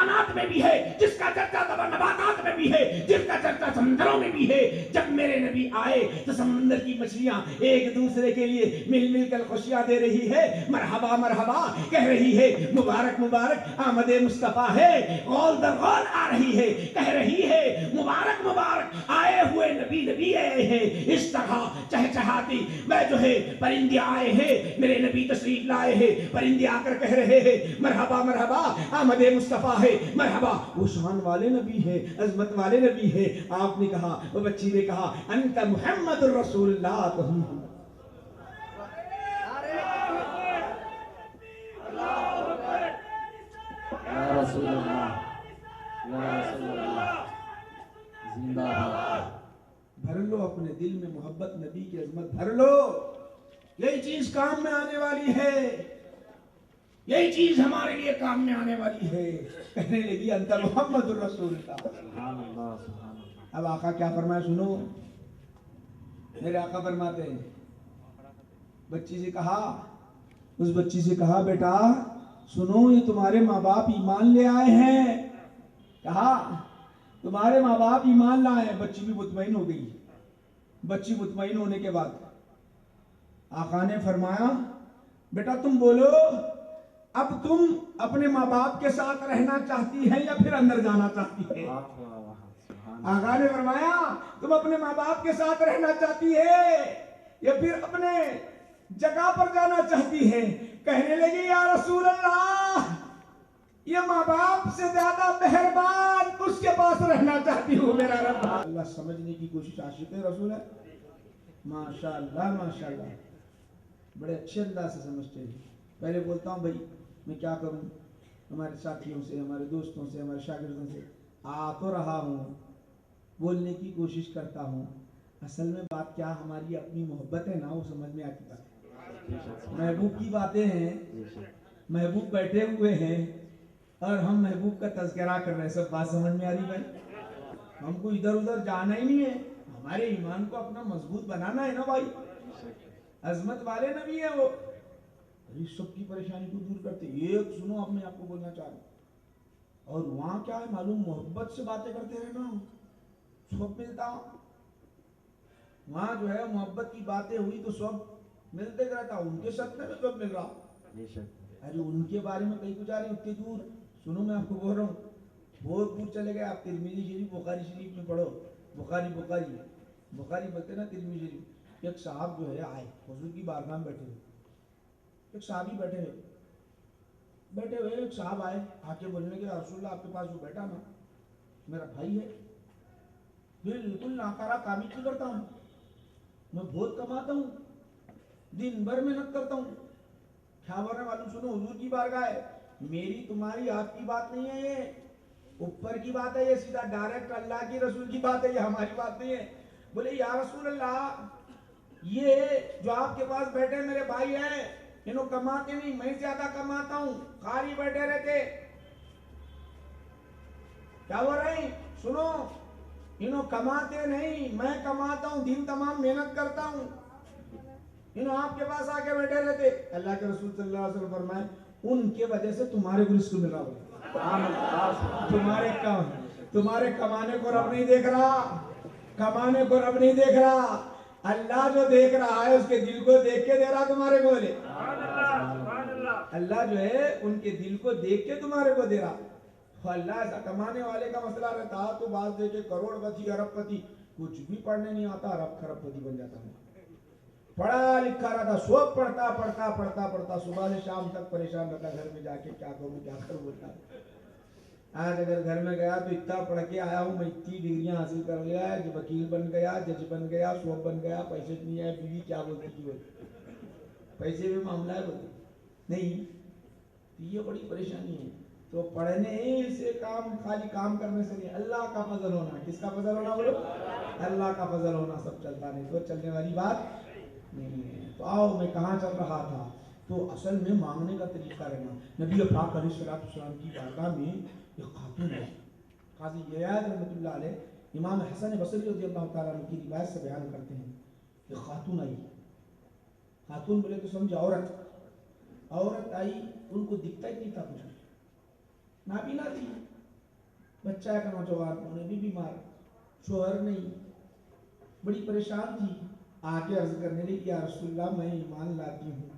حیوانات میں بھی ہے، جس کا چرچا نباتات میں بھی ہے، جس کا چرچا سمندروں میں بھی ہے۔ جب میرے نبی آئے تو سمندر کی مچھلیاں ایک دوسرے کے لیے مل مل کر خوشیاں دے رہی ہے، مرحبا مرحبا کہہ رہی ہے، مبارک مبارک آمد مصطفیٰ ہے، غول در غول آ رہی ہے، کہہ رہی ہے مبارک مبارک آئے ہوئے نبی نبی آئے ہیں۔ اس طرح چہچہاتی میں جو ہے پرندے آئے ہیں، میرے نبی تشریف لائے ہیں، پرندے آ کر کہہ رہے ہیں مرحبا مرحبا آمد مصطفیٰ ہے، مرحبا وہ شان والے نبی ہے، عظمت والے نبی ہے۔ آپ نے کہا، وہ بچی نے کہا انت محمد الرسول اللہ، تو ہم یا رسول اللہ، یا رسول اللہ، زندہ باد۔ بھر لو اپنے دل میں محبت، نبی کی عظمت بھر لو، یہی چیز کام میں آنے والی ہے، یہی چیز ہمارے لیے کام میں آنے والی ہے۔ کہنے لگی انت محمد الرسول اللہ۔ سبحان اللہ، سبحان اللہ۔ اب آقا کیا فرمایا سنو، میرے آقا فرماتے ہیں بچی سے کہا، اس بچی سے کہا بیٹا سنو، یہ تمہارے ماں باپ ایمان لے آئے ہیں۔ کہا تمہارے ماں باپ ایمان لائے ہیں۔ بچی بھی مطمئن ہو گئی۔ بچی مطمئن ہونے کے بعد آقا نے فرمایا بیٹا تم بولو، اب تم اپنے ماں باپ کے ساتھ رہنا چاہتی ہے یا پھر اندر جانا چاہتی ہے؟ آقا نے فرمایا تم اپنے ماں باپ کے ساتھ رہنا چاہتی ہے یا پھر اپنے جگہ پر جانا چاہتی ہے؟ کہنے لگی یا رسول اللہ، یہ ماں باپ سے زیادہ مہربان اس کے پاس رہنا چاہتی ہوں میرا رب۔ اللہ سمجھنے کی کوشش، عاشق رسول ہے، ماشاءاللہ ماشاءاللہ، بڑے اچھے انداز سے سمجھتے ہیں۔ پہلے بولتا ہوں بھائی میں کیا کروں، ہمارے ساتھیوں سے، ہمارے دوستوں سے، ہمارے شاگردوں سے آ تو رہا ہوں، بولنے کی کوشش کرتا ہوں، اصل میں بات کیا ہماری اپنی محبت ہے نا، وہ سمجھ میں آتی بات ہے۔ محبوب کی باتیں ہیں، محبوب بیٹھے ہوئے ہیں اور ہم محبوب کا تذکرہ کر رہے ہیں، سب بات سمجھ میں آ رہی بھائی؟ ہم کو ادھر ادھر جانا ہی نہیں ہے، ہمارے ایمان کو اپنا مضبوط بنانا ہے نا بھائی۔ عظمت والے نبی ہیں وہ، سب کی پریشانی کو دور کرتے۔ ایک سنو، اب میں آپ کو بولنا چاہ رہا ہوں، اور وہاں کیا ہے معلوم، محبت سے باتیں کرتے رہنا، سب ملتا۔ وہاں جو ہے محبت کی باتیں ہوئی تو سب ملتے رہتا، ان کے ساتھ میں سب مل رہا۔ ارے ان کے بارے میں کہیں کو جا رہے ہیں اتنی دور، سنو میں آپ کو بول رہا ہوں، بہت دور چلے گئے آپ، ترمذی شریف بخاری شریف میں پڑھو، بخاری بولتے نا ترمذی شریف۔ ایک صاحب جو ہے آئے حضور کی بارگاہ میں بیٹھے ہوئے، ایک صحابی بیٹھے ہوئے ایک صاحب آئے، آ کے بولنے کے رسول اللہ آپ کے پاس جو بیٹھا نا میرا بھائی ہے، بالکل ناکارہ کام ہی نہیں کرتا ہوں، میں بہت کماتا ہوں، دن بھر محنت کرتا ہوں۔ کیا بولنے معلوم، سنو حضور کی بارگاہ ہے، میری تمہاری آپ کی بات نہیں ہے، یہ اوپر کی بات ہے، یہ سیدھا ڈائریکٹ اللہ کی رسول کی بات ہے، یہ ہماری بات نہیں ہے۔ بولے یا رسول اللہ، یہ جو آپ کے پاس بیٹھے میرے بھائی ہیں، انہوں کماتے نہیں، میں زیادہ کماتا ہوں، خالی بیٹھے رہتے۔ کیا بول رہے ہیں سنو، انہوں کماتے نہیں، میں کماتا ہوں، دن تمام محنت کرتا ہوں، انہوں آپ کے پاس آ کے بیٹھے رہتے۔ اللہ کے رسول صلی اللہ علیہ وسلم فرمائے ان کے وجہ سے تمہارے کو رزق مل رہا ہوگا، تمہارے کمانے کو رب نہیں دیکھ رہا، کمانے کو رب نہیں دیکھ رہا، اللہ جو دیکھ رہا ہے اس کے دل کو دیکھ کے دے رہا تمہارے کو۔ لے اللہ جو ہے ان کے دل کو دیکھ کے تمہارے کو دے رہا۔ اللہ ایسا کمانے والے کا مسئلہ رہتا تو بعض دیکھے کروڑ پتی ارب پتی، کچھ بھی پڑھنے نہیں آتا، ارب خرب پتی بن جاتا ہے۔ پڑھا لکھا رہتا، سب پڑھتا صبح سے شام تک پریشان رہتا، گھر میں جا کے کیا کروں بولتا۔ آج اگر گھر میں گیا تو اتنا پڑھ کے آیا ہوں میں، اتنی ڈگریاں حاصل کر لیا ہے، وکیل بن گیا، جج بن گیا، سب بن گیا، پیسے نہیں ہے، بیوی کیا بولتی تھی، پیسے میں معاملہ ہے بولتی نہیں، یہ بڑی پریشانی ہے۔ تو پڑھنے سے کام، خالی کام کرنے سے نہیں، اللہ کا فضل ہونا۔ کس کا فضل ہونا بولو؟ اللہ کا فضل ہونا، سب چلتا نہیں تو چلنے والی بات نہیں ہے۔ تو آؤ میں کہاں چل رہا تھا، تو اصل میں مانگنے کا طریقہ رہنا۔ نبی پاک علیہ السلام کی بارگاہ میں ایک خاتون ہے، قاضی عیاض رحمۃ اللہ علیہ، امام حسن بصری رضی اللہ تعالیٰ عنہ کی روایت سے بیان کرتے ہیں کہ خاتون آئی، خاتون بولے تو سمجھا عورت آئی، ان کو دکھتا ہی نہیں تھا کچھ، نابینا تھی، بچہ ایک نوجوان انہیں بھی بیمار، شوہر نہیں، بڑی پریشان تھی، آ کے عرض کرنے لگی یا رسول اللہ میں ایمان لاتی ہوں.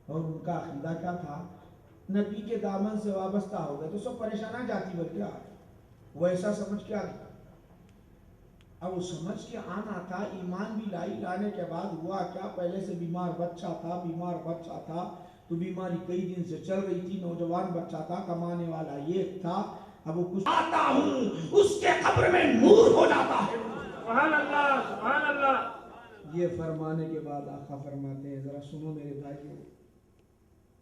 اور ان کا عقیدہ کیا تھا؟ نبی کے دامن سے وابستہ ہو گئے تو سب پریشانہ جاتی، بلکہ وہ ایسا سمجھ کے آ گئی. اب وہ سمجھ کے آنا تھا، ایمان بھی لائی، لانے کے بعد ہوا کیا، پہلے سے بیمار بچہ تھا تو بیماری کئی دن سے چل رہی تھی، نوجوان بچہ تھا، کمانے والا یہ تھا. اب وہ کچھ آتا ہوں اس کے قبر میں نور ہو جاتا ہے. سبحان اللہ، سبحان اللہ. یہ فرمانے کے بعد آقا فرماتے ہیں ذرا سنو میرے بھائیو،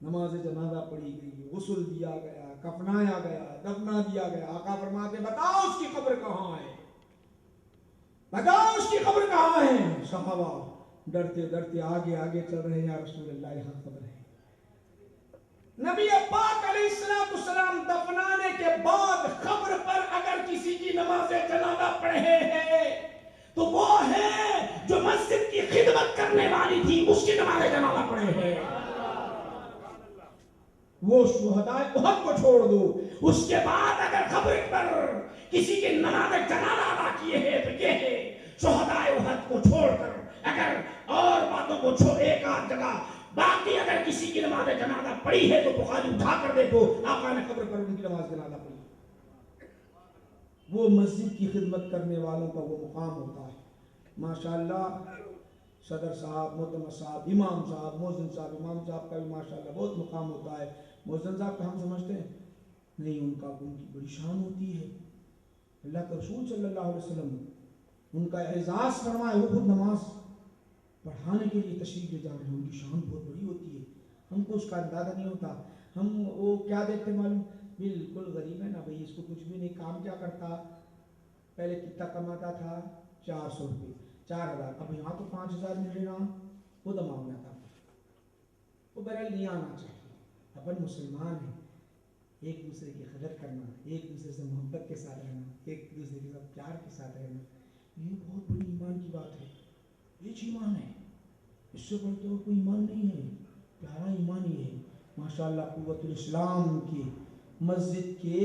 نماز جنازہ پڑھی گئی، غسل دیا گیا، کفنایا گیا، دفنا دیا گیا. آقا فرماتے ہیں بتاؤ اس کی قبر کہاں ہے، بتاؤ اس کی قبر کہاں ہے. صحابہ ڈرتے ڈرتے آگے آگے چل رہے ہیں، یا رسول اللہ یہاں قبر ہے. نبی پاک علیہ السلام دفنانے کے بعد قبر پر اگر کسی کی نماز جنازہ پڑھے ہیں تو وہ ہے جو مسجد کی خدمت کرنے والی تھی، اس کی نماز جنازہ پڑھے ہیں. وہ شہدائے احد کو چھوڑ دو، اس کے بعد اگر قبر پر کسی کی نماز جنازہ ادا کیے ہیں تو یہ ہے شہدائے احد کو چھوڑ کر اگر اور باتوں کو چھوڑ ایک آدھ جگہ باقی اگر کسی کی نماز جنازہ پڑھی ہے تو بخاری اٹھا کر دیکھو آقا نے قبر پر ان کی نماز جنازہ پڑھی. وہ مسجد کی خدمت کرنے والوں کا وہ مقام ہوتا ہے. ماشاءاللہ صدر صاحب، محتمم صاحب، امام صاحب، مؤذن صاحب، امام صاحب کا بھی ماشاءاللہ بہت مقام ہوتا ہے. مؤذن صاحب کا ہم سمجھتے ہیں نہیں، ان کی بڑی شان ہوتی ہے. اللہ کے رسول صلی اللہ علیہ وسلم ان کا اعزاز فرمائے، وہ خود نماز پڑھانے کے لیے تشریف لے جا رہے ہیں، ان کی شان بہت بڑی ہوتی ہے. ہم کو اس کا اندازہ نہیں ہوتا. ہم وہ کیا دیکھتے معلوم، بالکل غریب ہے نا بھائی، اس کو کچھ بھی نہیں، کام کیا کرتا، پہلے کتنا کماتا تھا، 400 روپے، 4000، اب یہاں تو 5000 مل رہا، وہ دماغ میں آتا. وہ بہرحال نہیں آنا چاہیے. اپن مسلمان ہیں، ایک دوسرے کی قدر کرنا، ایک دوسرے سے محبت کے ساتھ رہنا، ایک دوسرے کے ساتھ پیار کے ساتھ رہنا، یہ بہت بڑی ایمان کی بات ہے. یہ ایمان ہے، اس سے بڑھ کے اور کوئی ایمان نہیں ہے. پیارا ایمان ہی ہے. ماشاءاللہ قوت الاسلام کی مسجد کے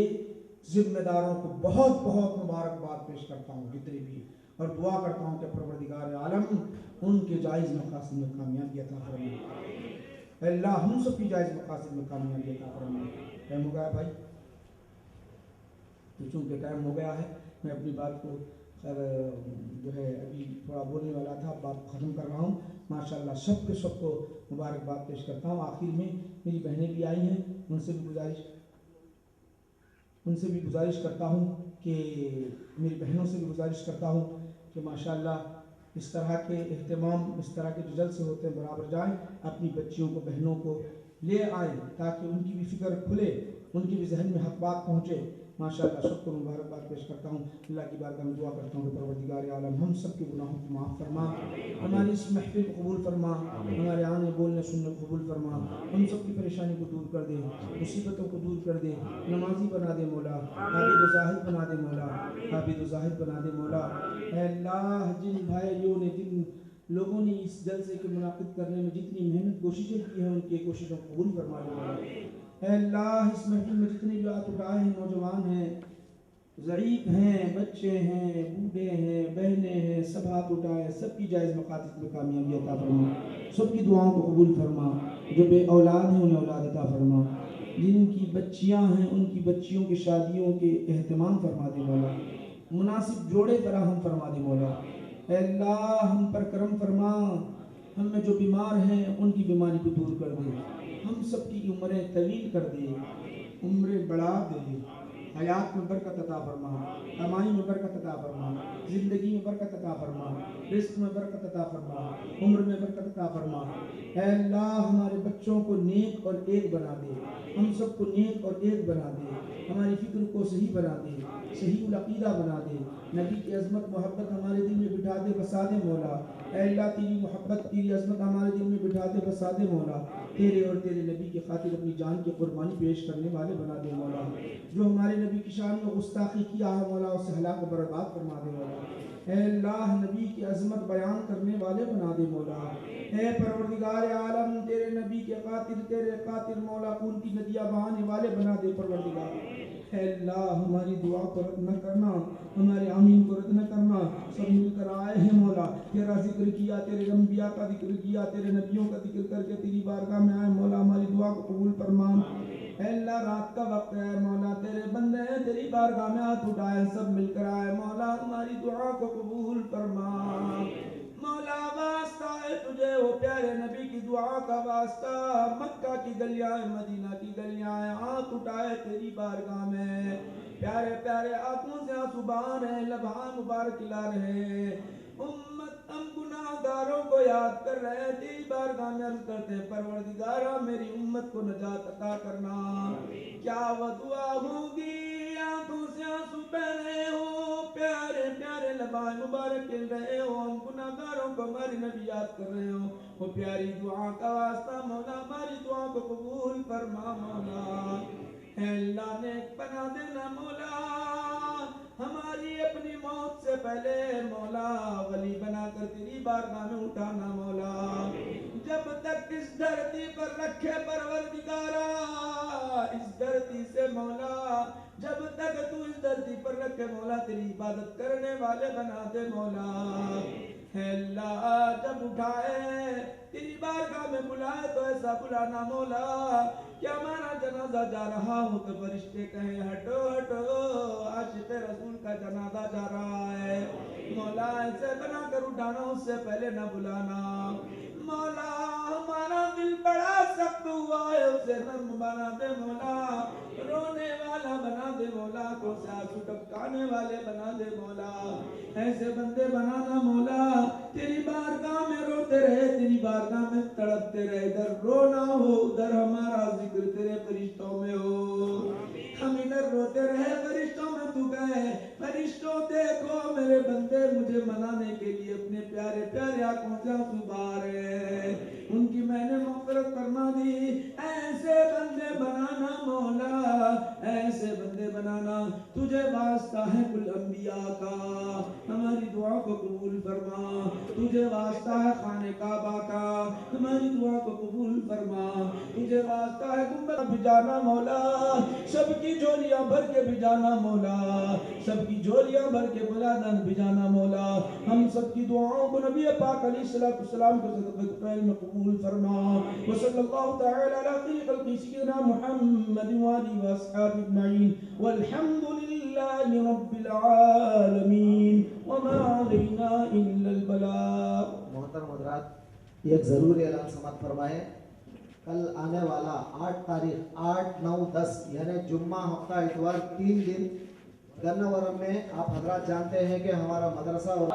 ذمہ داروں کو بہت بہت مبارکباد پیش کرتا ہوں جتنے بھی، اور دعا کرتا ہوں کہ پروردگار عالم ان کے جائز مقاصد میں کامیابی عطا فرمائے. اللہ ہم سب کی جائز مقاصد میں کامیابی عطا فرمائے. ٹائم ہو گیا بھائی، تو چونکہ ٹائم ہو گیا ہے میں اپنی بات کو جو ہے ابھی تھوڑا بولنے والا تھا، بات ختم کر رہا ہوں. ماشاءاللہ سب کو مبارکباد پیش کرتا ہوں. آخر میں میری بہنیں بھی آئی ہیں، ان سے بھی گزارش کرتا ہوں کہ میری بہنوں سے بھی گزارش کرتا ہوں کہ ماشاءاللہ اس طرح کے اہتمام، اس طرح کے جو جلسے ہوتے ہیں برابر جائیں، اپنی بچیوں کو، بہنوں کو لے آئیں تاکہ ان کی بھی فکر کھلے، ان کی بھی ذہن میں حق بات پہنچے. ماشاءاللہ سب کو مبارکباد پیش کرتا ہوں. اللہ کی بارگاہ میں دعا کرتا ہوں کہ پروردگار عالم ہم سب کے گناہوں کو معاف فرما، ہماری اس محفل کو قبول فرما، ہمارے آنے بولنے سننے کو قبول فرما، ہم سب کی پریشانی کو دور کر دے، مصیبتوں کو دور کر دے، نمازی بنا دے مولا، عابد و زاہد بنا دے مولا، عابد و زاہد بنا دے مولا. اے اللہ جن بھائیوں نے، جن لوگوں نے اس جلسے کے منعقد کرنے میں جتنی محنت کوششیں کی ہیں، ان کی کوششوں کو قبول فرما دے مولا. اے اللہ اس محفل میں جتنے بھی ہاتھ اٹھائے ہیں، نوجوان ہیں، ضعیف ہیں، بچے ہیں، بوڑھے ہیں، بہنیں ہیں، سب ہاتھ اٹھائے، سب کی جائز مقاصد میں کامیابی عطا فرما، سب کی دعاؤں کو قبول فرما. جو بے اولاد ہیں انہیں اولاد عطا فرما، جن کی بچیاں ہیں ان کی بچیوں کی شادیوں کے اہتمام فرما دے مولا، مناسب جوڑے فراہم فرما دے مولا. اے اللہ ہم پر کرم فرما، ہم میں جو بیمار ہیں ان کی بیماری کو دور کر دے، ہم سب کی عمریں طویل کر دے، عمریں بڑھا دے، حیات میں برکت عطا فرما، کمائی میں برکت عطا فرما، زندگی میں برکت عطا فرما، رزق میں برکت عطا فرما، عمر میں برکت عطا فرما. اے اللہ ہمارے بچوں کو نیک اور ایک بنا دے، ہم سب کو نیک اور ایک بنا دے، ہماری فکر کو صحیح بنا دے، صحیح العقیدہ بنا دے، نبی کی عظمت محبت ہمارے دل میں بٹھا دے، بسا دے مولا. اے اللہ تیری محبت، تیری عظمت ہمارے دل میں بٹھا دے، بسا دے مولا. تیرے اور تیرے نبی کی خاطر اپنی جان کی قربانی پیش کرنے والے بنا دے مولا. جو ہمارے نبی کی شان میں گستاخی کیا ہے مولا، اسے ہلاک و برباد فرما دے مولا. اے اللہ نبی کی عظمت بیان کرنے والے بنا دے مولا. اے پروردگار عالم تیرے نبی کے قاتل، تیرے قاتل مولا خون کی ندیاں بہانے والے بنا دے پروردگار. اے اللہ ہماری دعا کو رد نہ کرنا، ہمارے آمین کو رد نہ کرنا. سب مل کر آئے ہیں مولا، تیرا ذکر کیا، تیرے انبیاء کا ذکر کیا، تیرے نبیوں کا ذکر کر کے تیری بارگاہ میں آئے مولا. ہماری دعا کو قبول فرما. اے اللہ رات کا وقت ہے مولا، تیرے بندے ہیں تیری بارگاہ میں ہاتھ اٹھائے، سب مل کر آئے مولا. ہماری دعا کو قبول فرما مولا. واسطہ ہے تجھے وہ پیارے نبی کی دعا کا واسطہ. مکہ کی گلیاں مدینہ کی گلیاں ہاتھ اٹھائے تیری بارگاہ میں، پیارے پیارے آنکھوں سے آنسو بہا رہے ہیں، لبھان مبارک لا رہے ہیں. امت ہم گناہگاروں کو یاد کر رہے ہیں، تیری بارگاہ میں عرض کرتے ہیں پروردگارہ میری امت کو نجات عطا کرنا. کیا وہ دعا ہوگی آنکھوں سے آنسو بہ رہے ہو، پیارے پیارے لبان مبارک کھل رہے ہو، ہم گناہگاروں کو ہماری نبی یاد کر رہے ہو. وہ پیاری دعا کا واسطہ مولا ہماری دعا کو قبول فرما مولا. اے اللہ نیک بنا دینا مولا، ہماری اپنی موت سے پہلے مولا ولی بنا کر تیری بارگاہ میں اٹھانا مولا. جب تک اس دھرتی پر رکھے پروردگارا، اس دھرتی سے مولا جب تک تو اس دھرتی پر رکھے مولا تیری عبادت کرنے والے بنا دے مولا. اے اللہ جب اٹھائے تیری بارگاہ میں بلائے تو ایسا بلانا مولا کہ ہمارا جنازہ جا رہا ہو تو فرشتے کہیں ہٹو ہٹو عاشق رسول کا جنازہ جا رہا ہے مولا. ایسے بنا کر اٹھانا، اس سے پہلے نہ بلانا مولا. ہمارا دل بڑا سخت ہوا ہے، اسے نرم بنا دے مولا، رونے والا بنا دے مولا، کو سے آنسو ٹپکانے والے بنا دے مولا. ایسے بندے بنانا مولا تیری بارگاہ میں روتے رہے، تیری بارگاہ میں تڑپتے رہے. ادھر رونا ہو ادھر ہمارا ذکر تیرے فرشتوں میں ہو. ہم ادھر روتے رہے فرشتوں میں تو گئے، فرشتوں دیکھو میرے بندے مجھے منانے کے لیے اپنے پیارے پیارے آنکھوں سے آنسو بہا رہے ہیں، ان کی میں نے مغفرت فرما دی. ایسے بندے بنانا مولا، ایسے بندے بنانا، تجھے واسطہ ہے کل انبیاء کا، ہماری دعا کو قبول فرما. تجھے واسطہ ہے خانہ کعبہ کا، ہماری دعا کو قبول فرما. تجھے واسطہ ہے گنبد بھجانا مولا، سب کی جھولیاں بھر کے بھجانا مولا، سب کی جھولیاں بھر کے بلادن بھجانا مولا. ہم سب کی دعاؤں کو نبی پاک علیہ السلام کے صدقہ فعل میں قبول فرما. وصلی اللہ تعالی علی خیر خلق سیدنا محمد وآلہ وصحبہ اجمعین والحمد للہ رب العالمین وما علینا الا البلاغ. محترم حضرات ایک ضروری اعلان سماعت فرمائیں. کل آنے والا 8 تاریخ 8 9 10 یعنی جمعہ ہفتہ اتوار 3 دن گناورم میں آپ حضرات جانتے ہیں کہ ہمارا مدرسہ اور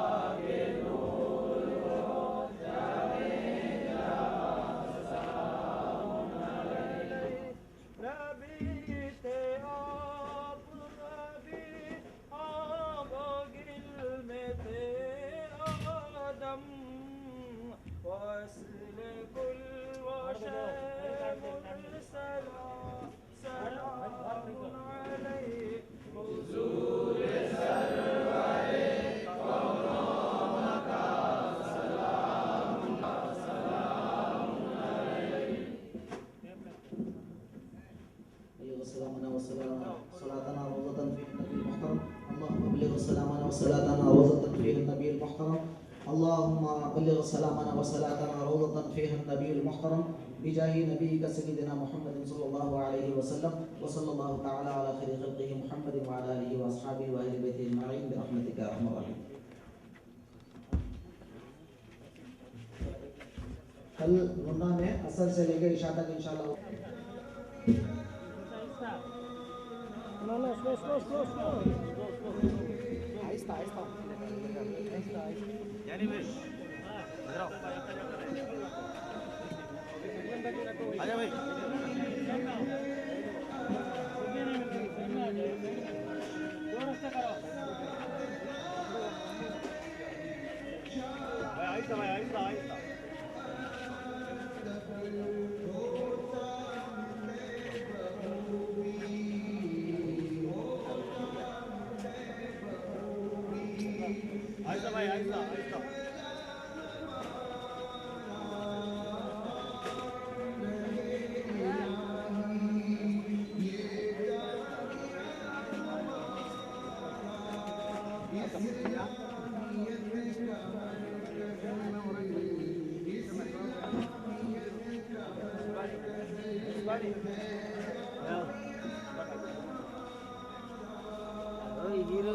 اللهم بلغ سلامنا وصلاتنا روضة فيها النبي المحترم بجاه نبيك سيدنا محمد صلى الله عليه وسلم وصلى الله تعالى على خير خلقه محمد وعلى آله وأصحابه وأهل بيته أجمعين برحمتك يا أرحم الراحمين. کل منا میں اثر سے لے کے عشاء تک انشاءاللہ آہستہ آہستہ یعنی بھائی آجا بھائی آہستہ بھائی آہستہ آہستہ آہستہ بھائی آہستہ آہستہ హీరో